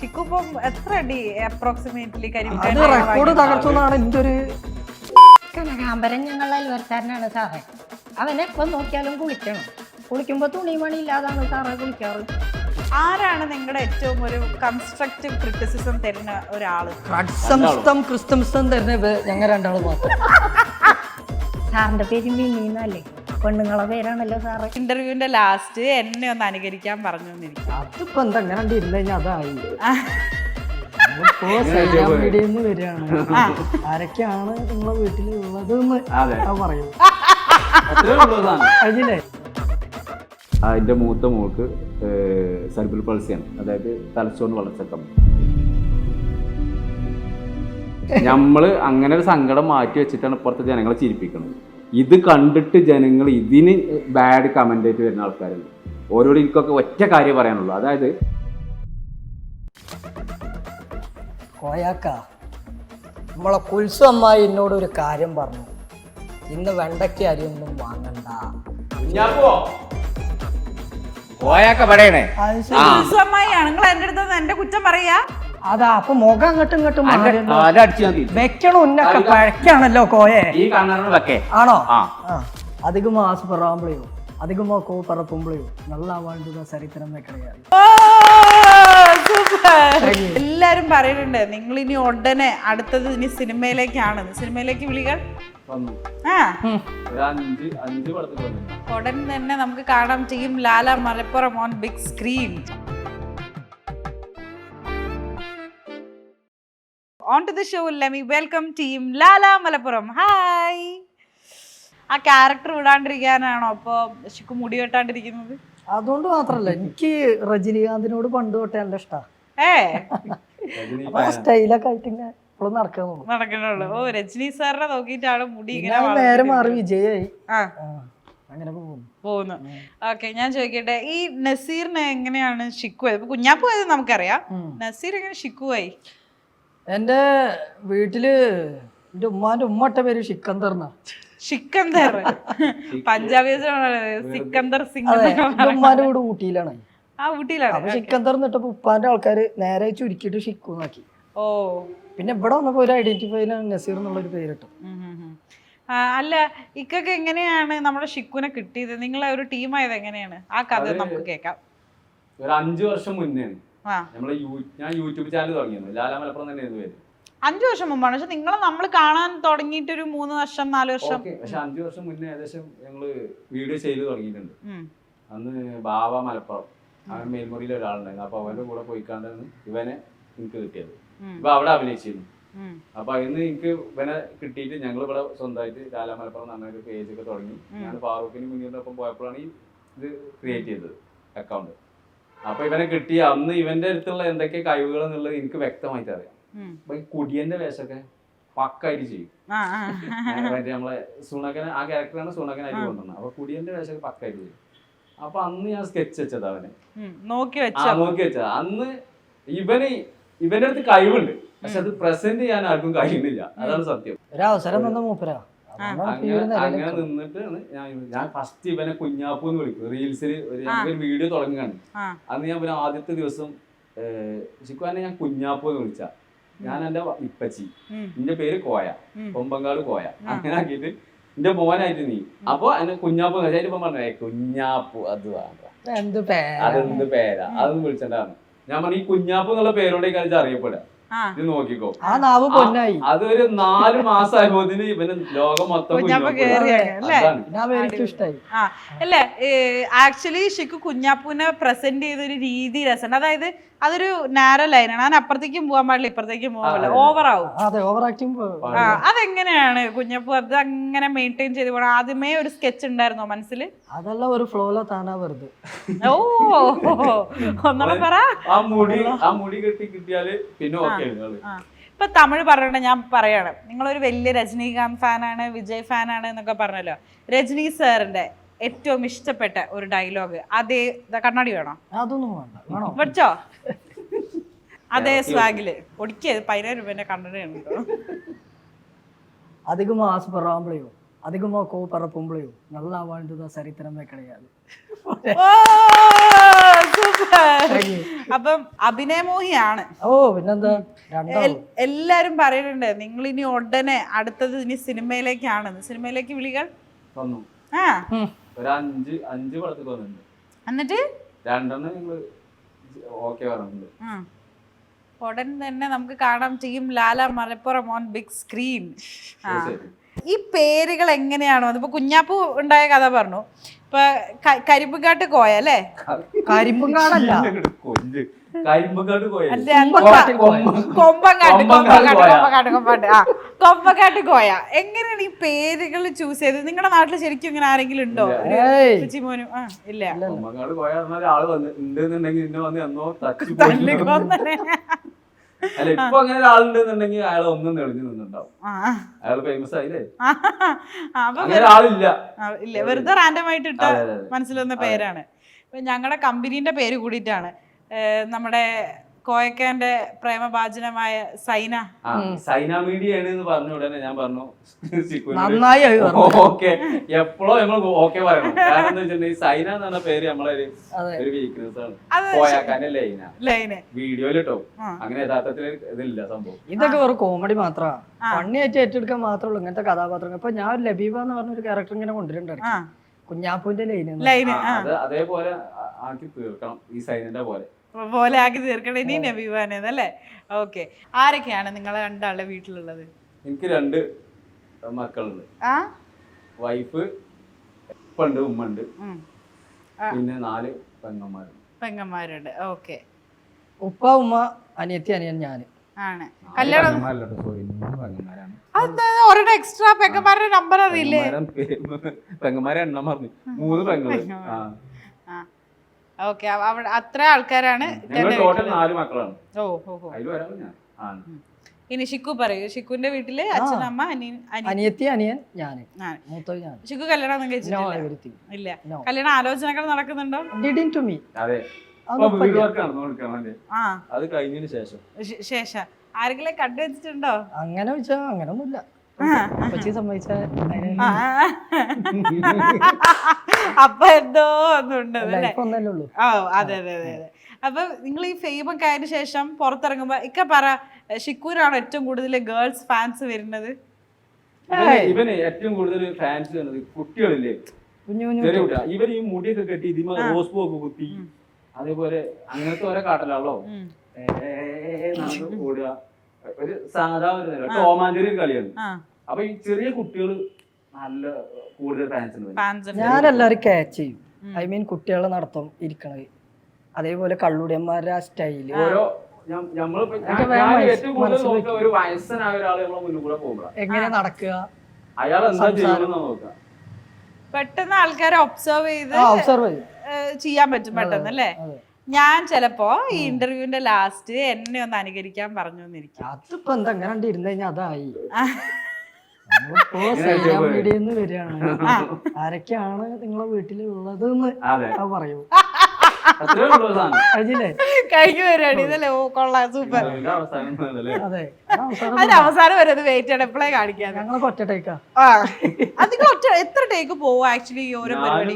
ഷിക്കു ഇപ്പം എത്ര അടി അപ്രോക്സിമേറ്റ്ലി അത് റെക്കോർഡ് തകർത്തുന്നാണ് എൻ്റെ ഒരു കനകാമ്പരൻ ഞങ്ങളുടെ അയൽവരക്കാരനാണ് സാറേ. അവനെപ്പം നോക്കിയാലും കുളിക്കണം. കുളിക്കുമ്പോൾ തുണിമണി ഇല്ലാതാണ് സാറേ കുളിക്കാറ്. ആരാണ് നിങ്ങളുടെ ഏറ്റവും ഒരു കൺസ്ട്രക്റ്റീവ് ക്രിറ്റിസിസം തരുന്ന ഒരാള്? ക്രിസ്തംസ്തം തരുന്ന ഞങ്ങൾ രണ്ടാൾ മാത്രം. സാറിന്റെ പേര് മിനിന്നല്ലേ? പെണ്ണുങ്ങളെ പേരാണല്ലോ സാറേ. ഇന്റർവ്യൂവിന്റെ ലാസ്റ്റ് എന്നെ ഒന്ന് അനുകരിക്കാൻ പറഞ്ഞു തന്നിരിക്കും. അതിപ്പോ എന്താ അങ്ങനെ ഇരുന്ന് കഴിഞ്ഞാൽ അതായില്ലേ. മീഡിയെന്ന് വരികയാണ്. ആരൊക്കെയാണ് നിങ്ങളെ വീട്ടിലുള്ളത് എന്ന് പറയൂ. അതില്ലേ എൻ്റെ മൂത്ത മോൾക്ക് സെർബിൾ പൾസിയാണ്, അതായത് തലച്ചോറിന് വളർച്ചക്കം. നമ്മള് അങ്ങനെ ഒരു സങ്കടം മാറ്റി വെച്ചിട്ടാണ് ഇപ്പുറത്തെ ജനങ്ങളെ ചിരിപ്പിക്കുന്നത്. ഇത് കണ്ടിട്ട് ജനങ്ങൾ ഇതിന് ബാഡ് കമൻ്റ് ആയിട്ട് വരുന്ന ആൾക്കാരുണ്ട്. ഓരോട് എനിക്കൊക്കെ ഒറ്റ കാര്യം പറയാനുള്ളൂ, അതായത് കോയാക്ക, നമ്മളെ കുൽസു അമ്മായി എന്നോട് ഒരു കാര്യം പറഞ്ഞു. ഇന്ന് വെണ്ടയ്ക്ക് അരിയൊന്നും വാങ്ങണ്ട. നിങ്ങൾ എന്റെ അടുത്ത് എന്റെ കുറ്റം പറയാ? അതാ അപ്പൊ മുഖം അങ്ങോട്ടും ഇങ്ങോട്ടും വെക്കണ ഉന്നൊക്കെ പഴക്കാണല്ലോ കോയെ. ആണോ? അധികം ആസ്പറാമ്പളയോ അധികമോ കോപ്പറപ്പുമ്പളയോ നല്ല വാണ്ടുക ചരിത്രം വെക്കണയാണ്. എല്ലാരും പറയുന്നുണ്ട് നിങ്ങൾ ഇനി ഉടനെ അടുത്തത് ഇനി സിനിമയിലേക്കാണ്. സിനിമയിലേക്ക് വിളികൾ ഉടൻ തന്നെ നമുക്ക് കാണാം team Lala Malappuram on big screen. On to the show, let me welcome team Lala Malappuram. Hi. ആ ക്യാരക്ടർ വിടാണ്ടിരിക്കാനാണോ അപ്പൊ ഷിക്കു മുടി വെട്ടാണ്ടിരിക്കുന്നത്? അതുകൊണ്ട് മാത്രല്ല, എനിക്ക് രജനീകാന്തിനോട് പണ്ട് തൊട്ടേ നല്ല ഇഷ്ടമാണ്. സ്റ്റൈലൊക്കെ ആയിട്ട് ഇങ്ങനെ ഇപ്പോഴും നടക്കണുള്ളൂ. ഓ, രജനി സാറിനെ നോക്കിയിട്ടാണ് മുടി ഇങ്ങനെ നേരെ മാറി വിജയായി അങ്ങനെ പോകുന്നു. ഓക്കെ, ഞാൻ ചോദിക്കട്ടെ, ഈ നസീറിന് എങ്ങനെയാണ് ഷിക്കു ആയത്? കുഞ്ഞാപ്പു ആയത് നമുക്കറിയാം, നസീർ എങ്ങനെ ഷിക്കു ആയി? എൻ്റെ വീട്ടില് എൻ്റെ ഉമ്മാന്റെ ഉമ്മട്ട പേര് സിക്കന്ദർ എന്നാ. സിക്കന്ദർ പഞ്ചാബി സിക്കന്ദർ സിംഗ്. ഉമ്മാന്റെ വീട് ഊട്ടിയിലാണ്. ഊട്ടിയിലാണ്. സിക്കന്ദർ എന്നിട്ടപ്പോ ഉപ്പാന്റെ ആൾക്കാര് നേരെ ചുരുക്കിയിട്ട് ഷിക്കു നാക്കി. ഓ, പിന്നെ ഇവിടെ വന്നപ്പോ ഒരു ഐഡന്റിഫൈയിലാണ് നസീർ എന്നുള്ളൊരു പേരിട്ടു. അല്ല, ഇക്കൊക്കെ എങ്ങനെയാണ് നമ്മുടെ ഷിക്കുനെ കിട്ടിയത്? നിങ്ങളെ ഒരു ടീമായത് എങ്ങനെയാണ്? ആ കഥ നമുക്ക് കേൾക്കാം. ഒരു 5 വർഷം മുന്നേ ഞാൻ യൂട്യൂബ് ചാനൽ തുടങ്ങിയത്. ലാല മലപ്പുറം തന്നെ പേര്. 5 വർഷം മുമ്പാണ്. പക്ഷെ നിങ്ങളെ നമ്മൾ കാണാൻ തുടങ്ങിയിട്ട് ഒരു 3 വർഷം 4 വർഷം. പക്ഷെ 5 വർഷം മുന്നേ ഏകദേശം ഞങ്ങള് വീഡിയോ ചെയ്ത് തുടങ്ങിയിട്ടുണ്ട്. അന്ന് ബാബ മലപ്പുറം അവൻ മേൽമുറിയിൽ ഒരാളുണ്ടായിരുന്നു. അപ്പൊ അവന്റെ കൂടെ പോയിക്കാണ്ടാണ് ഇവനെ എനിക്ക് കിട്ടിയത്. ഇപ്പൊ അവിടെ അഭിനയിച്ചിരുന്നു. അപ്പൊ അതിന് എനിക്ക് ഇവനെ കിട്ടിയിട്ട് ഞങ്ങൾ ഇവിടെ സ്വന്തമായിട്ട് ലാല മലപ്പുറം എന്ന് പറഞ്ഞൊരു പേജ് ഒക്കെ തുടങ്ങി. ഞാൻ ഫാറൂഖിന് മുന്നിന്റെ ഒപ്പം പോയപ്പോഴാണ് ഈ ഇത് ക്രിയേറ്റ് ചെയ്തത്, അക്കൗണ്ട്. അപ്പൊ ഇവനെ കിട്ടിയ അന്ന് ഇവന്റെ അടുത്തുള്ള എന്തൊക്കെ കഴിവുകൾ എന്നുള്ളത് എനിക്ക് വ്യക്തമായിട്ട് അറിയാം. അപ്പൊ ഈ കുടിയന്റെ വേഷമൊക്കെ പക്കായിട്ട് ചെയ്യും. നമ്മളെ സുണകൻ, ആ ക്യാരക്ടറാണ് സുണകനായിട്ട് കൊണ്ടുവന്നത്. അപ്പൊ കുടിയന്റെ വേഷമൊക്കെ പക്കായിട്ട് ചെയ്യും. അപ്പൊ അന്ന് ഞാൻ സ്കെച്ച് വെച്ചത് അവനെ നോക്കി വെച്ചത്. അന്ന് ഇവന്റെ അടുത്ത് കഴിവുണ്ട്, പക്ഷെ അത് പ്രസന്റ് ചെയ്യാൻ ആർക്കും കഴിയുന്നില്ല. അതാണ് സത്യം. അങ്ങനെ നിന്നിട്ടാണ് ഞാൻ ഫസ്റ്റ് ഇവനെ കുഞ്ഞാപ്പു എന്ന് വിളിക്കും. റീൽസിൽ ഒരു വീഡിയോ തുടങ്ങുകയാണ്. അന്ന് ഞാൻ ഇവനെ ആദ്യത്തെ ദിവസം ശിക്കുവാനെ ഞാൻ കുഞ്ഞാപ്പു എന്ന് വിളിച്ച. ഞാൻ എന്റെ ഇപ്പച്ചി, എന്റെ പേര് കോയ, കൊമ്പങ്കാട് കോയ, അങ്ങനെ ആക്കിയിട്ട് എന്റെ മോനായിട്ട് നീ. അപ്പൊ എന്നെ കുഞ്ഞാപ്പു ഇപ്പം പറഞ്ഞേ കുഞ്ഞാപ്പു അത് വേണ്ട, അതെന്ത് പേരാ, അതൊന്നും വിളിച്ചിട്ടാണ്. ഞാൻ പറഞ്ഞു ഈ കുഞ്ഞാപ്പു എന്നുള്ള പേരോടെ കളിച്ച് അറിയപ്പെടുക. ഇത് നോക്കിക്കോ, അതൊരു 4 മാസമായപ്പോത്തിന് ഇവന് ലോകം മൊത്തം അല്ലേ. ആക്ച്വലി ഷിക്കു കുഞ്ഞാപ്പൂനെ പ്രസന്റ് ചെയ്തൊരു രീതി രസമുണ്ട്. അതായത് അതൊരു നാരോ ലൈനാണ്. അതിന് അപ്പുറത്തേക്കും പോകാൻ പാടില്ല, ഇപ്പുറത്തേക്കും പോകാൻ പാടില്ല, ഓവറാവും. അതെങ്ങനെയാണ് കുഞ്ഞാപ്പു അത് അങ്ങനെ മെയിൻറ്റെയിൻ ചെയ്ത് പോകണം? ആദ്യമേ ഒരു സ്കെച്ച് ഉണ്ടായിരുന്നോ മനസ്സിൽ? അതല്ല, ഒരു ഫ്ലോയിലോ താനാ വെറുതെ. ഓ, ഒന്നുകൂടെ പറ. ആ മുടി കെട്ടി കിട്ടിയാല് പിന്നെ ഇപ്പൊ തമിഴ് പറഞ്ഞ ഞാൻ പറയാണ്, നിങ്ങളൊരു വലിയ രജനീകാന്ത് ഫാനാണ്, വിജയ് ഫാനാണ് എന്നൊക്കെ പറഞ്ഞല്ലോ. രജനി സാറിന്റെ ഏറ്റവും ഇഷ്ടപ്പെട്ട ഒരു ഡയലോഗ് അതേ കണ്ണാടി വേണോ? അതൊന്നും വേണ്ട, പഠിച്ചോ? അതേ സ്വാഗില് ഒടിക്കത് 10,000 രൂപന്റെ കണ്ണടയാണ്. അധികമോ ആസ്പറാമ്പളയോ അധികമോ കോപ്പറപ്പുമ്പളയോ നല്ല വാണ്ടുക ചരിത്രം വെക്കണയാണ്. ഓ സൂപ്പർ. അപ്പം അഭിനയമോഹിയാണ്. ഓ പിന്നെന്താ, രണ്ടാളും. എല്ലാരും പറയുന്നുണ്ട് നിങ്ങൾ ഇനി ഉടനെ അടുത്തത് ഇനി സിനിമയിലേക്കാണ്. സിനിമയിലേക്ക് വിളികൾ വന്നു. ആ ഒരു അഞ്ച് പടത്തിൽ വന്നിട്ടുണ്ട്. എന്നിട്ട് 2 ഞങ്ങള് ഓക്കെ പറഞ്ഞിട്ടുണ്ട്. ഉടൻ തന്നെ നമുക്ക് കാണാൻ ചെയ്യും Lala Malappuram on big screen. ഈ പേരുകൾ എങ്ങനെയാണോ, അതിപ്പോ കുഞ്ഞാപ്പൂ ഉണ്ടായ കഥ പറഞ്ഞു, ഇപ്പൊ കരിമ്പുകാട്ട് കോയ അല്ലേ? കരിമ്പുംകാടല്ല, കരിമ്പക്കാട്ട് കോയ. കൊമ്പക്കാട്ട് കോയ. എങ്ങനെയാണ് ഈ പേരുകൾ ചൂസ് ചെയ്തത്? നിങ്ങളുടെ നാട്ടിൽ ശരിക്കും ഇങ്ങനെ ആരെങ്കിലും ഉണ്ടോ? മോനും ഇല്ല. കൊമ്പക്കാട് കോയ ആള് വന്നിട്ടുണ്ടെങ്കിൽ ഇന്നെ വന്ന് എന്നോ അല്ല, ഇപ്പൊ അങ്ങനെ ഒരാളുണ്ടെന്നുണ്ടെങ്കിൽ അയാൾ ഒന്നും തെളിഞ്ഞു നിന്നുണ്ടാവും. അയാൾ ഫേമസ് ആയില്ലേ? അങ്ങനെ ആളില്ല, ഇല്ല, വെറുതെ റാൻഡം ആയിട്ട് ഇട്ട മനസ്സിൽ വന്ന പേരാണ്. ഇപ്പൊ ഞങ്ങളുടെ കമ്പനീന്റെ പേര് കൂടിയിട്ടാണ് നമ്മുടെ കോയക്കാന്റെ പ്രേമഭാജനമായ സൈന മീഡിയ ആണ് എന്ന് പറഞ്ഞ ഉടനെ ഞാൻ പറഞ്ഞു നന്നായി. ഓക്കെ, എപ്പോഴും ഞങ്ങൾ ഓക്കെ പറയണം. കാരണം എന്താ വെച്ചിട്ടുണ്ടെങ്കിൽ സൈന എന്ന് പറഞ്ഞ പേര് നമ്മളെ ഒരു വീക്ക്നെസ് ആണ്. കോയാക്കാന്റെ ലൈന വീഡിയോയിലിട്ടോ, അങ്ങനെ യഥാർത്ഥത്തിൽ ഇതില്ല സംഭവം. ഇതൊക്കെ വെറും കോമഡി മാത്രമാണ്, ഫണ്ണിയായിട്ട് ഏറ്റെടുക്കാൻ മാത്രമേ ഉള്ളൂ ഇങ്ങനത്തെ കഥാപാത്രങ്ങൾ. ഇപ്പൊ ഞാൻ ലബീബ എന്ന് പറഞ്ഞൊരു ക്യാരക്ടർ ഇങ്ങനെ കൊണ്ടുവരുന്നുണ്ട്, കുഞ്ഞാപ്പൂന്റെ ലൈന്. അതേപോലെ ആക്കി തീർക്കണം, ഈ സൈനന്റെ പോലെ ആക്കി തീർക്കണം ഇനി നബീബാനല്ലേ. ഓക്കെ, ആരൊക്കെയാണ് നിങ്ങളെ രണ്ടാളുടെ വീട്ടിലുള്ളത്? എനിക്ക് 2 മക്കളുണ്ട്. വൈഫ് ഇപ്പുണ്ട്, ഉമ്മ ഉണ്ട്, പിന്നെ 4 പെങ്ങന്മാരുണ്ട്. ഓക്കെ, ഉപ്പ ഉമ്മ അനിയത്തി അനിയൻ ഞാന് ആണ്. കല്യാണം ഒരെണ്ണം എക്സ്ട്രാ പെങ്ങന്മാരുടെ നമ്പർ അറിയില്ലേ? പെങ്ങന്മാരെ എണ്ണം പറഞ്ഞു, 3 പെങ്ങള്. ഓക്കെ, അവിടെ അത്ര ആൾക്കാരാണ്. ടോട്ടൽ 4 മക്കളാണ്. ഇനി ഷിക്കു പറയൂ, ഷിക്കുവിന്റെ വീട്ടില് അച്ഛൻ, അമ്മ, അനിയത്തി അനിയൻ ഞാന്, മൂത്തത് ഞാൻ. ഷിക്കു കല്യാണം ഒന്നും കഴിച്ചിട്ടില്ല? ഇല്ല. കല്യാണ ആലോചനകൾ നടക്കുന്നുണ്ടോ? അത് കഴിഞ്ഞതിന് ശേഷം ആരെങ്കിലും കണ്ടുവച്ചിട്ടുണ്ടോ? അങ്ങനെ വെച്ചാ അങ്ങനൊന്നുമില്ല. സമ്മതിച്ച അപ്പൊ എന്തോ ഒന്നുണ്ടല്ലേ? ഓ അതെ അതെ അതെ അതെ. അപ്പൊ നിങ്ങൾ ഈ ഫെയിമൊക്കെ ആയതിനു ശേഷം പുറത്തിറങ്ങുമ്പോ ഇക്ക പറ, ഷിക്കൂരാണോ ഏറ്റവും കൂടുതൽ ഗേൾസ് ഫാൻസ് വരുന്നത്? ഇവന് ഏറ്റവും കൂടുതൽ ഫാൻസ് വരുന്നത് കുട്ടികളില്ലേ, ചെറിയ കുട്ടികൾ. ഇവർ ഈ മുടിയൊക്കെ കെട്ടി ഇതിമ റോസ് പൂ ഒക്കെ കുത്തി, അതേപോലെ അങ്ങനത്തെ ഓരോ കാട്ടലാണല്ലോ ഓടുക. ഒരു സാധാരണ ടോമാഞ്ചേരി കളിയാണ്. അപ്പൊ ഈ ചെറിയ കുട്ടികൾ നല്ല കൂടുതൽ ഫാൻസ് ഉണ്ട്. ഞാനെല്ലാരും ക്യാച്ച് ചെയ്യും. ഐ മീൻ കുട്ടികളെ നടത്തും ഇരിക്കണത്, അതേപോലെ കള്ളുടിയന്മാരുടെ ആ സ്റ്റൈല്. ഒരു വയസ്സനായ ഒരാൾ നമ്മളെ മുന്നിൽ കൂടെ പോകുക, എങ്ങനെ നടക്കുക, അയാൾ എന്താ ചെയ്യുന്ന നോക്കുക. പെട്ടെന്ന് ആൾക്കാരെ ഒബ്സർവ് ചെയ്ത് ചെയ്യാൻ പറ്റും പെട്ടെന്ന് അല്ലേ? ഞാൻ ചിലപ്പോ ഈ ഇന്റർവ്യൂവിന്റെ ലാസ്റ്റ് എന്നെ ഒന്ന് അനുകരിക്കാൻ പറഞ്ഞു എന്നിരിക്കും. അതിപ്പോ എന്താ അങ്ങനെ ഇരുന്ന് കഴിഞ്ഞാൽ അതായി. മീഡിയെന്ന് വരികയാണ്, ആരൊക്കെയാണ് നിങ്ങളെ വീട്ടിലുള്ളത് പറയൂ. കഴിഞ്ഞു വരികയാണ് ഇതല്ലേ? ഓ കൊള്ളാം, സൂപ്പർ. അതെ, അതിന് അവസാനം വരെ വെയിറ്റ് ചെയ്യണം, എപ്പോഴേ കാണിക്കാൻ. ഞങ്ങളൊക്കെ ഒറ്റ ടേക്കാ. അധികം എത്ര ടേക്ക് പോവും ആക്ച്വലി ഓരോ പരിപാടി?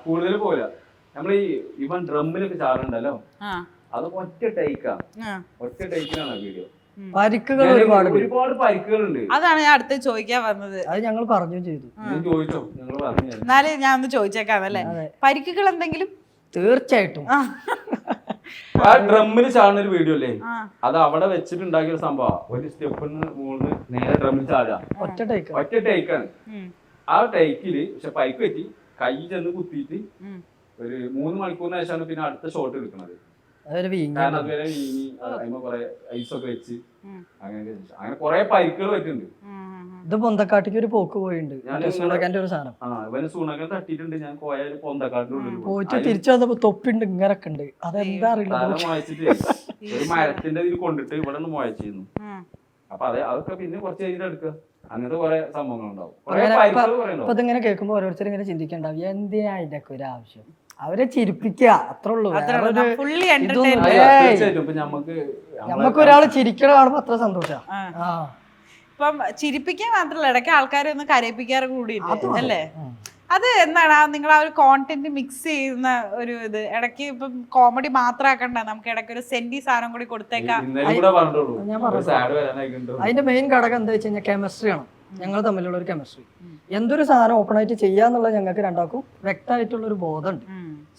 കൂടുതൽ പോരാ. നമ്മളീ ഇവൻ ഡ്രമ്മിലൊക്കെ ചാറുണ്ടല്ലോ, അത് ഒറ്റ ടേക്കിനാണ് വീഡിയോ. പരിക്കുകൾ ഒരുപാട് പരിക്കുകളുണ്ട്. അതാണ് ഞാൻ അടുത്ത് ചോദിക്കാൻ വന്നത്. അത് ഞങ്ങൾ പറഞ്ഞു ചെയ്തു. എന്നാലും ഞാൻ ഒന്ന് ചോദിച്ചേക്കാന്നല്ലേ, പരിക്കുകൾ എന്തെങ്കിലും? തീർച്ചയായിട്ടും. ആ ഡ്രമ്മിൽ ചാടുന്ന ഒരു വീഡിയോ അല്ലേ, അത് അവിടെ വെച്ചിട്ടുണ്ടാക്കിയ സംഭവം. ഒരു സ്റ്റെപ്പിന് മുകളിൽ നേരെ ഡ്രമ്മിൽ ചാടുക, ഒറ്റ ടേക്കാണ്. ആ ടേക്കില് പക്ഷെ പരിക്ക് പറ്റി, കൈ ചെന്ന് കുത്തിയിട്ട് ഒരു 3 മണിക്കൂറിന് ശേഷമാണ് പിന്നെ അടുത്ത ഷോട്ട് എടുക്കുന്നത്. കാരണം അതുവരെ വീങ്ങി കുറെ ഐസൊക്കെ വെച്ച് അങ്ങനെ കുറെ പരിക്കുകൾ പറ്റുന്നുണ്ട്. ഇത് പൊന്തക്കാട്ടിക്ക് ഒരു പോക്ക് പോയിട്ടുണ്ട്. ഇവന് സൂണകൻ തട്ടിയിട്ടുണ്ട്. ഞാൻ പോയാൽ പൊന്തക്കാട്ടിനുള്ളിൽ പോയിട്ട് തിരിച്ചു വന്നപ്പോ തൊപ്പിണ്ട് ഇങ്ങനൊക്കെ ഉണ്ട്. അതെന്താ അറിയില്ല, മുഴച്ചിട്ട് ഒരു മരത്തിന്റെ ഇതിൽ കൊണ്ടിട്ട് ഇവിടെ നിന്ന് മുഴച്ചിരുന്നു. അപ്പൊ അതൊക്കെ പിന്നെ കുറച്ച് കഴിഞ്ഞിട്ട് എടുക്കുക. അങ്ങനത്തെ കുറെ സംഭവങ്ങളുണ്ടാവും. അപ്പൊ ഇതിങ്ങനെ കേൾക്കുമ്പോ ഓരോരുത്തർ ഇങ്ങനെ ചിന്തിക്കണ്ടാവും, എന്തിനാ അതിന്റെ ഒക്കെ ഒരു ആവശ്യം? അവരെ ചിരിപ്പിക്കുക, അത്രേ ഉള്ളൂ. നമുക്ക് ഒരാള് ചിരിക്കണ കാണുമ്പോ അത്ര സന്തോഷം. ഇപ്പം ചിരിപ്പിക്കാൻ മാത്രല്ല, ഇടയ്ക്ക് ആൾക്കാരെ ഒന്ന് കരയിപ്പിക്കാറ് കൂടി അല്ലേ? അത് എന്താണ് നിങ്ങൾ ആ ഒരു കോണ്ടന്റ് മിക്സ് ചെയ്യുന്ന ഒരു ഇത് ഇടയ്ക്ക് ഇപ്പം കോമഡി മാത്രമാക്കണ്ട, നമുക്ക് ഇടയ്ക്ക് ഒരു സെന്റി സാധനം കൂടി കൊടുത്തേക്കാം. ഇന്നലെ കൂടെ പറഞ്ഞോളൂ ഞാൻ പറഞ്ഞു സാഡ് വരാനായിട്ടുണ്ട്. അതിന്റെ മെയിൻ ഘടകം എന്താ വെച്ച് കഴിഞ്ഞാൽ കെമിസ്ട്രിയാണ്. ഞങ്ങൾ തമ്മിലുള്ള ഒരു കെമിസ്ട്രി. എന്തൊരു സാധനം ഓപ്പൺ ആയിട്ട് ചെയ്യാന്നുള്ളത് ഞങ്ങൾക്ക് രണ്ടാക്കും വ്യക്തമായിട്ടുള്ള ഒരു ബോധമുണ്ട്.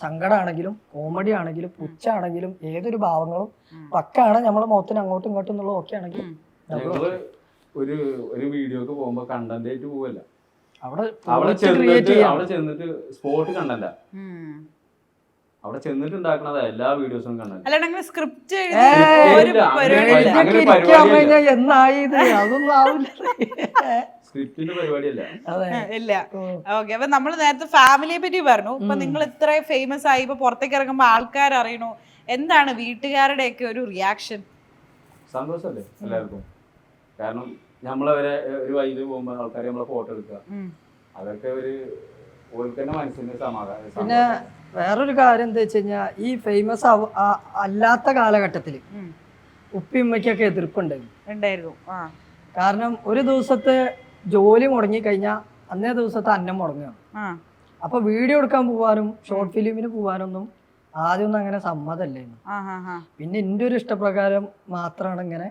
സങ്കടമാണെങ്കിലും കോമഡി ആണെങ്കിലും പുച്ഛാണെങ്കിലും ഏതൊരു ഭാവങ്ങളും പക്കാണ് നമ്മളെ മുഖത്തിന് അങ്ങോട്ടും ഇങ്ങോട്ടും എന്നുള്ള ഓക്കെ ആണെങ്കിൽ ഞങ്ങള് ഒരു വീഡിയോക്ക് പോകുമ്പോ കണ്ടന്റ് ആയിട്ട് പോവല്ല, അവിടെ അവിടെ ചെന്നിട്ട് സ്പോട്ട് കണ്ടല്ല, അവിടെ ചെന്നിട്ട് ഉണ്ടാക്കണതാ എല്ലാ വീഡിയോസും കണ്ടന്റ്. അല്ലാണ്ട് സ്ക്രിപ്റ്റ് എന്നായി അതൊന്നും ആവില്ല. സ്ക്രിപ്റ്റിന്റെ പരിപാടിയല്ല. ഇല്ല. ഓക്കെ, അപ്പൊ നമ്മൾ നേരത്തെ ഫാമിലിയെ പറ്റി പറഞ്ഞു. ഇപ്പൊ നിങ്ങൾ ഇത്ര ഫേമസ് ആയി, ഇപ്പൊ പുറത്തേക്ക് ഇറങ്ങുമ്പോ ആൾക്കാർ അറിയണു, എന്താണ് വീട്ടുകാരുടെ ഒക്കെ ഒരു റിയാക്ഷൻ? സന്തോഷല്ലേ എല്ലാവർക്കും. കാരണം നമ്മളവരെ ഒരു വൈകിട്ട് പോകുമ്പോ ആൾക്കാർ നമ്മളെ ഫോട്ടോ എടുക്കുക, അതൊക്കെ ഒരു ഓൽക്കന്നെ മനസ്സിന്റെ സമാധാനം. പിന്നെ വേറൊരു കാര്യം എന്താ വെച്ച് കഴിഞ്ഞാൽ ഈ ഫേമസ് അല്ലാത്ത കാലഘട്ടത്തില് ഉപ്പിയമ്മയ്ക്കൊക്കെ എതിർപ്പുണ്ടായിരുന്നു. കാരണം ഒരു ദിവസത്തെ ജോലി മുടങ്ങി കഴിഞ്ഞാൽ അന്നേ ദിവസത്തെ അന്നം മുടങ്ങുകയാണ്. അപ്പൊ വീഡിയോ എടുക്കാൻ പോവാനും ഷോർട്ട് ഫിലിമിന് പോവാനൊന്നും ആദ്യമൊന്നും അങ്ങനെ സമ്മതല്ലായിരുന്നു. പിന്നെ എൻ്റെ ഒരു ഇഷ്ടപ്രകാരം മാത്രമാണ് ഇങ്ങനെ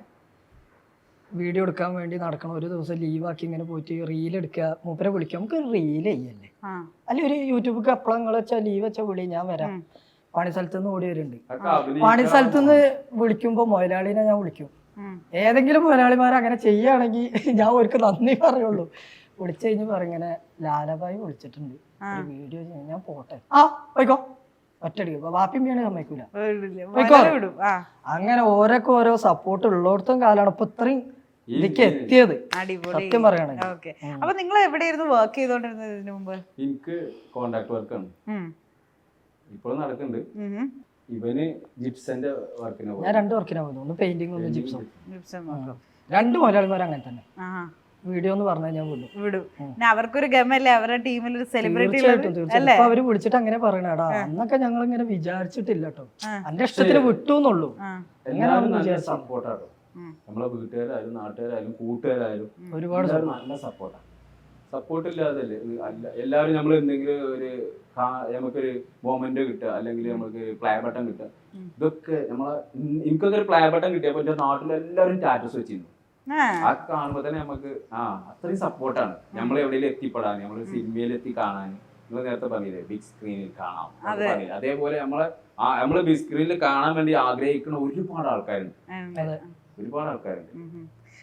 വീഡിയോ എടുക്കാൻ വേണ്ടി നടക്കണം. ഒരു ദിവസം ലീവാക്കി ഇങ്ങനെ പോയിട്ട് റീൽ എടുക്കുക, മൂപ്പരെ വിളിക്കുക, നമുക്ക് റീൽ ചെയ്യല്ലേ, അല്ലെ ഒരു യൂട്യൂബിൽ അപ്പളം നിങ്ങൾ വെച്ചാൽ ലീവ് വെച്ചാൽ വിളി, ഞാൻ വരാം. പണി സ്ഥലത്ത് നിന്ന് ഓടി വരുന്നുണ്ട്. പണി സ്ഥലത്ത് നിന്ന് വിളിക്കുമ്പോൾ മുതലാളിനെ ഞാൻ വിളിക്കും. ഏതെങ്കിലും മുതലാളിമാർ അങ്ങനെ ചെയ്യുകയാണെങ്കിൽ ഞാൻ അവർക്ക് നന്ദി പറയുള്ളൂ. വിളിച്ചു കഴിഞ്ഞ് പറങ്ങനെ ലാലബായി വിളിച്ചിട്ടുണ്ട്, ഒരു വീഡിയോ ചെയ്യാൻ, ഞാൻ പോട്ടെ, പോയിക്കോ, ഒറ്റടിക്കും. വാപ്പിമ്മയാണെങ്കിൽ സമ്മതിക്കൂല. അങ്ങനെ ഓരോ സപ്പോർട്ട് ഉള്ളിടത്തും കാലാണ് ഇപ്പൊ ഇത്രയും ഇതിലേക്ക് എത്തിയത്. സത്യം പറയുകയാണെങ്കിൽ. അപ്പൊ നിങ്ങൾ എവിടെയായിരുന്നു വർക്ക് ചെയ്തോണ്ടിരുന്നത് ഇതിനു മുമ്പ്? എനിക്ക് കോൺട്രാക്ട് വർക്കാണ് ഇപ്പോഴും നടക്കുന്നുണ്ട്. ഇവന് ജിപ്സന്റെ വർക്കിന് ഞാൻ 2 വർക്കിനാ പോകുന്നു, ഒന്ന് പെയിന്റിംഗ് ഒന്ന് ജിപ്സും. 2 മുതലാളിമാർ അങ്ങനെ തന്നെ വീഡിയോ എന്ന് പറഞ്ഞാൽ ഞാൻ വിടും. അവർക്കൊരു ഗമല്ലേ, അവരുടെ ടീമിൽ ഒരു സെലിബ്രിറ്റി. തീർച്ചയായിട്ടും അവര് വിളിച്ചിട്ട് അങ്ങനെ പറയണടാ, അന്നൊക്കെ ഞങ്ങൾ ഇങ്ങനെ വിചാരിച്ചിട്ടില്ല കേട്ടോ, എന്റെ ഇഷ്ടത്തിന് വിട്ടു എന്നുള്ളൂ. സപ്പോർട്ടാട്ടോ, നമ്മളെ വീട്ടുകാരായാലും നാട്ടുകാരായാലും കൂട്ടുകാരായാലും ഒരുപാട് നല്ല സപ്പോർട്ടാണ്. സപ്പോർട്ട് ഇല്ലാതല്ലേ അല്ല, എല്ലാവരും നമ്മൾ എന്തെങ്കിലും ഒരു നമുക്കൊരു മൊമെന്റ് കിട്ടുക, അല്ലെങ്കിൽ നമുക്ക് പ്ലേ ബട്ടൺ കിട്ടുക, ഇതൊക്കെ നമ്മളെ എനിക്കൊക്കെ ഒരു പ്ലേ ബട്ടൺ കിട്ടിയപ്പോ എന്റെ നാട്ടിലെല്ലാവരും സ്റ്റാറ്റസ് വെച്ചിരുന്നു. ആ കാണുമ്പോ തന്നെ നമുക്ക് അത്രയും സപ്പോർട്ടാണ്. നമ്മൾ എവിടെയെങ്കിലും എത്തിപ്പെടാൻ, നമ്മൾ സിനിമയിൽ എത്തി കാണാൻ, നിങ്ങൾ നേരത്തെ പറഞ്ഞില്ലേ ബിഗ് സ്ക്രീനിൽ കാണാം, അതേപോലെ നമ്മള് ബിഗ് സ്ക്രീനിൽ കാണാൻ വേണ്ടി ആഗ്രഹിക്കുന്ന ഒരുപാട് ആൾക്കാരുണ്ട്.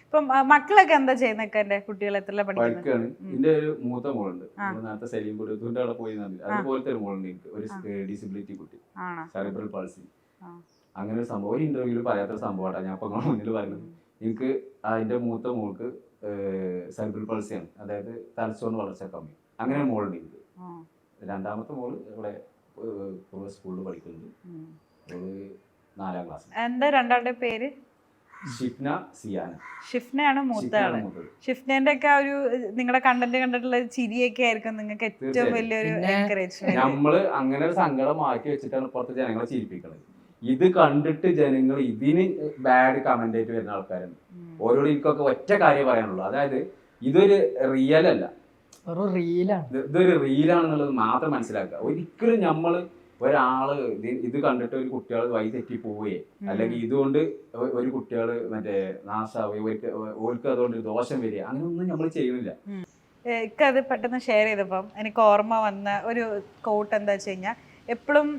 ഇപ്പം മക്കളൊക്കെ എന്താ ചെയ്യുന്നൊക്കെ? കുട്ടികൾ എത്ര പഠിക്കാണ്? എന്റെ ഒരു മൂത്ത മോളുണ്ട്, നേരത്തെ സലീം കൊടുത്തുകൊണ്ട് അവിടെ പോയി. അതുപോലത്തെ ഒരു മോളുണ്ട് എനിക്ക്, ഒരു ഡിസബിലിറ്റി കുട്ടി, സെറിബ്രൽ പാൾസി. അങ്ങനെ ഒരു സംഭവം ഒരു ഇന്റർവ്യൂവിൽ പറയാത്തൊരു സംഭവമാണ് ഞാൻ ഇപ്പൊ മുന്നിൽ പറയുന്നത്. എനിക്ക് അതിന്റെ മൂത്ത മോൾക്ക് സെറിബ്രൽ പാൾസിയാണ്, അതായത് തലച്ചോറിന് വളർച്ച കമ്മി. അങ്ങനെ ഒരു മോളുണ്ട് എനിക്ക്. രണ്ടാമത്തെ മോള് ഇവിടെ സ്കൂളിൽ പഠിക്കുന്നുണ്ട്, 4ാം ക്ലാസ്. എന്താ രണ്ടാളുടെ പേര്? ഷിഫ്ന, സിയാന. ഷിഫ്നയാണ് മൂത്തയാള്. ഷിഫ്നന്റെ ഒക്കെ ഒരു നിങ്ങളുടെ കണ്ടന്റ് കണ്ടിട്ടുള്ള ചിരിയൊക്കെ ആയിരിക്കും നിങ്ങൾക്ക് ഏറ്റവും വലിയൊരു എൻകറേജ്മെന്റ്. നമ്മള് അങ്ങനെ ഒരു സങ്കടം മാറ്റി വെച്ചിട്ടാണ് പുറത്ത് ജനങ്ങളെ ചിരിപ്പിക്കുന്നത്. ഇത് കണ്ടിട്ട് ജനങ്ങൾ ഇതിന് ബാഡ് കമന്റ് ആയിട്ട് വരുന്ന ആൾക്കാരുണ്ട്. ഓരോട് എനിക്കൊക്കെ ഒറ്റ കാര്യം പറയാനുള്ളൂ, അതായത് ഇതൊരു റിയൽ അല്ല, ഇതൊരു റീലാണെന്നുള്ളത് മാത്രം മനസ്സിലാക്കുക. ഒരിക്കലും നമ്മള് ഒരാള് ഇത് കണ്ടിട്ട് ഒരു കുട്ടികൾ വഴി തെറ്റി പോവുകയെ, അല്ലെങ്കിൽ ഇതുകൊണ്ട് ഒരു കുട്ടികള് മറ്റേ നാശാവുകയോ ഓർക്ക് അതുകൊണ്ട് ദോഷം വരിക, അങ്ങനെയൊന്നും നമ്മൾ ചെയ്യുന്നില്ല. എനിക്കത് പെട്ടെന്ന് ഷെയർ ചെയ്തപ്പം എനിക്ക് ഓർമ്മ വന്ന ഒരു കോട്ട് എന്താ വെച്ച് കഴിഞ്ഞാൽ, എപ്പോഴും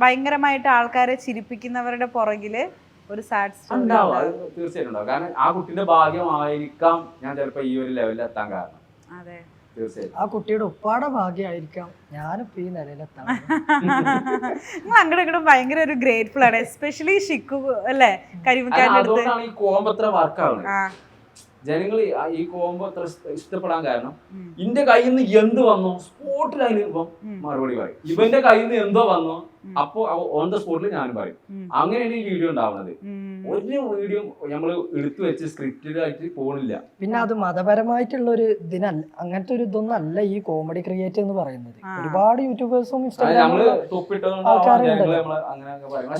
ഭയങ്കരമായിട്ട് ആൾക്കാരെ ചിരിപ്പിക്കുന്നവരുടെ പുറകില് ഒരു സാഡ് സ്റ്റോറി ഉണ്ടാവും. തീർച്ചയായിട്ടും ഉണ്ടാവും. കാരണം ആ കുട്ടിയുടെ ഭാഗ്യമായിരിക്കാം ഞാൻ ചിലപ്പോ ഈ ഒരു ലെവലിൽ എത്താൻ കാരണം. അതെ, ആ കുട്ടിയുടെ ഉപ്പാടെ ഭാഗ്യമായിരിക്കാം ഞാനിപ്പോ ഈ നിലയിലെത്താൻ. അങ്ങോട്ടും ഇങ്ങോട്ടും ഭയങ്കര ഒരു ഗ്രേറ്റ്ഫുൾ ആണ്, എസ്പെഷ്യലി ഷിക്കു അല്ലേ, കരിമിക്കാരുടെ അടുത്ത്. ഈ കോംബോ അത്ര വർക്കാണ്, ജനങ്ങൾ ഈ കോംബോ അത്ര ഇഷ്ടപ്പെടാൻ കാരണം ഇന്റെ കയ്യിൽ നിന്ന് എന്ത് വന്നോ സ്പോട്ടിൽ അതിന് ഇപ്പം മറുപടി പറയും. ഇവന്റെ കയ്യിൽ നിന്ന് എന്തോ വന്നോ അപ്പൊ ഓൺ ദ സ്പോട്ടിൽ ഞാനും പറയും. അങ്ങനെയാണ് ഈ വീഡിയോ ഉണ്ടാവുന്നത്. ഒരു വീഡിയോ നമ്മൾ എടുത്തു വെച്ച് സ്ക്രിപ്റ്റഡ് ആയിട്ട് പോണില്ല. പിന്നെ അത് മതപരമായിട്ടുള്ള ഒരു ഇതിനല്ല, അങ്ങനത്തെ ഒരു ഇതൊന്നും അല്ല ഈ കോമഡി ക്രിയേറ്റ് എന്ന് പറയുന്നത്. ഒരുപാട് യൂട്യൂബേഴ്സും നമ്മള്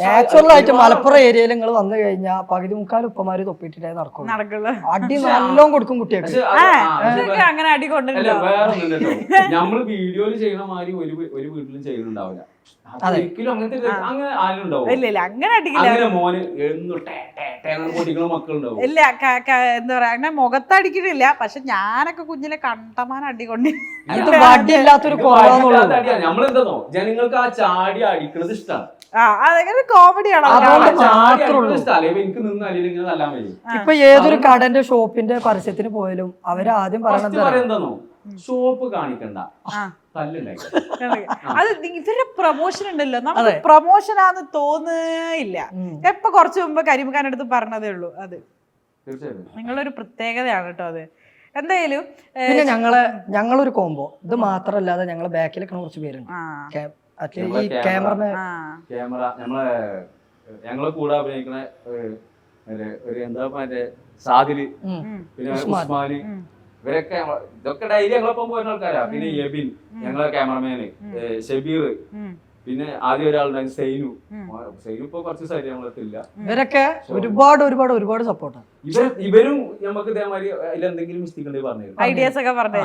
നാച്ചുറൽ ആയിട്ട് മലപ്പുറം ഏരിയയിൽ നിങ്ങൾ വന്നു കഴിഞ്ഞാൽ പകുതി മുക്കാൽ ഉപ്പമാര് തൊപ്പിട്ടിട്ടേ നടക്കുള്ളൂ. അടി നല്ലോണം കൊടുക്കും കുട്ടികൾക്ക്. അങ്ങനെ അടി കൊണ്ടില്ല. വേറെ നമ്മള് വീഡിയോയില് ചെയ്യണ മാതിരി ഒരു വീട്ടിലും ചെയ്യുന്നുണ്ടാവില്ല. ഒരിക്കലും അങ്ങനത്തെ അങ്ങനെ ആരും ഉണ്ടാവും. അങ്ങനെ അടിക്കില്ല. അങ്ങനെ മോന് പൊട്ടിക്കണ മക്കളുണ്ടാവും. ഇല്ല, എന്താ പറയാ, അങ്ങനെ മുഖത്തടിക്കണില്ല. പക്ഷെ ഞാനൊക്കെ കുഞ്ഞിലെ കണ്ടമാനം അടികൊണ്ട് വടിയില്ലാത്തൊരു നമ്മളെന്താന്നോ, ജനങ്ങൾക്ക് ആ ചാടി അടിക്കണത് ഇഷ്ടമാണ്. അതൊക്കെ കോമഡിയാണ്. എനിക്ക് നിന്ന് അല്ലെങ്കിൽ ഇങ്ങനെ തല്ലാൻ വയ്യ. ഇപ്പൊ ഏതൊരു കടന്റെ ഷോപ്പിന്റെ പരസ്യത്തിന് പോയാലും അവര് ആദ്യം പറയുന്നതാണോ, ഷോപ്പ് കാണിക്കണ്ട, അത് ഇവരുടെ പ്രൊമോഷൻ ഉണ്ടല്ലോ, നമുക്ക് പ്രൊമോഷൻ ആന്ന് തോന്നുന്നില്ല. എപ്പൊ കുറച്ചു മുമ്പ് കരിമുഖാന്റെ അടുത്ത് പറഞ്ഞതേ ഉള്ളൂ. അത് നിങ്ങളൊരു പ്രത്യേകതയാണ് കേട്ടോ അത്. എന്തായാലും പിന്നെ ഞങ്ങളൊരു കോംബോ ഇത് മാത്രല്ലാതെ ഞങ്ങളെ ബാക്കിലൊക്കെ കുറച്ച് പേരുണ്ട്. ഞങ്ങളെ കൂടെ അഭിനയിക്കണ ഒരു എന്താ മറ്റേ സാദില്, പിന്നെ ഉസ്മാന്, ഇവരൊക്കെ ഇതൊക്കെ ഡെയിലി ഞങ്ങളൊപ്പം പോരുന്ന ആൾക്കാരാ. പിന്നെ യബിൻ, ഞങ്ങളെ ക്യാമറമാന്, ഷബീർ, പിന്നെ ആദ്യം ഒരാളുണ്ടായിരുന്നു സൈനു. ഇപ്പൊ കുറച്ച് സൈഡ് ഞങ്ങളെത്തില്ല. ഇവരൊക്കെ ഒരുപാട് സപ്പോർട്ടാണ്. ഇവരും നമുക്ക് ഇതേമാതിരി അതിലെന്തെങ്കിലും മിസ്റ്റേക്ക് ഉണ്ടെങ്കിൽ പറഞ്ഞു ഐഡിയാസ് ഒക്കെ പറഞ്ഞു.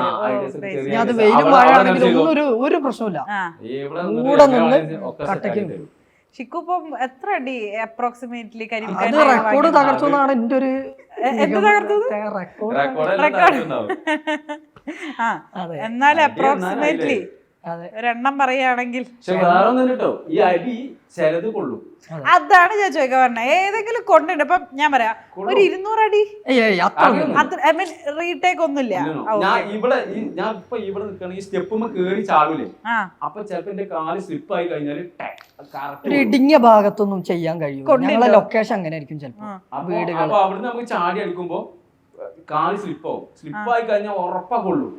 അത് വെയിലും മഴയാണെങ്കിലും ഒരു പ്രശ്നമില്ല. ഷിക്കു ഇപ്പം എത്ര അടി അപ്രോക്സിമേറ്റ്ലി അത് റെക്കോർഡ് തകർച്ചെന്നാണ് എന്റെ ഒരു എന്നാലും അപ്രോക്സിമേറ്റ്ലി ഒരെണ്ണം പറയുകയാണെങ്കിൽ ഈ അടി ചിലത് കൊള്ളും. അതാണ് ഞാൻ ചോദിക്കാൻ പറഞ്ഞത്. ഏതെങ്കിലും കൊണ്ടുണ്ട്. ഇപ്പൊ ഞാൻ പറയാം, ഒരു 200 അടി റീടേക്ക് ഒന്നുമില്ല. ഞാൻ ഇപ്പൊ ഇവിടെ നിൽക്കണ ഈ സ്റ്റെപ്പുമ്പോ കേറി ചാടൂലേ, അപ്പൊ ചിലപ്പോ എന്റെ കാല് സ്ലിപ്പ് ആയി കഴിഞ്ഞാല് ഇടുങ്ങിയ ഭാഗത്തൊന്നും ചെയ്യാൻ കഴിയും. ഞങ്ങളെ ലൊക്കേഷൻ അങ്ങനെ ആയിരിക്കും ചിലപ്പോ. അപ്പൊ അവിടുന്ന് നമുക്ക് ചാടി അടിക്കുമ്പോ കാല് സ്ലിപ്പാവും. സ്ലിപ്പായി കഴിഞ്ഞാൽ ഉറപ്പാ കൊള്ളും.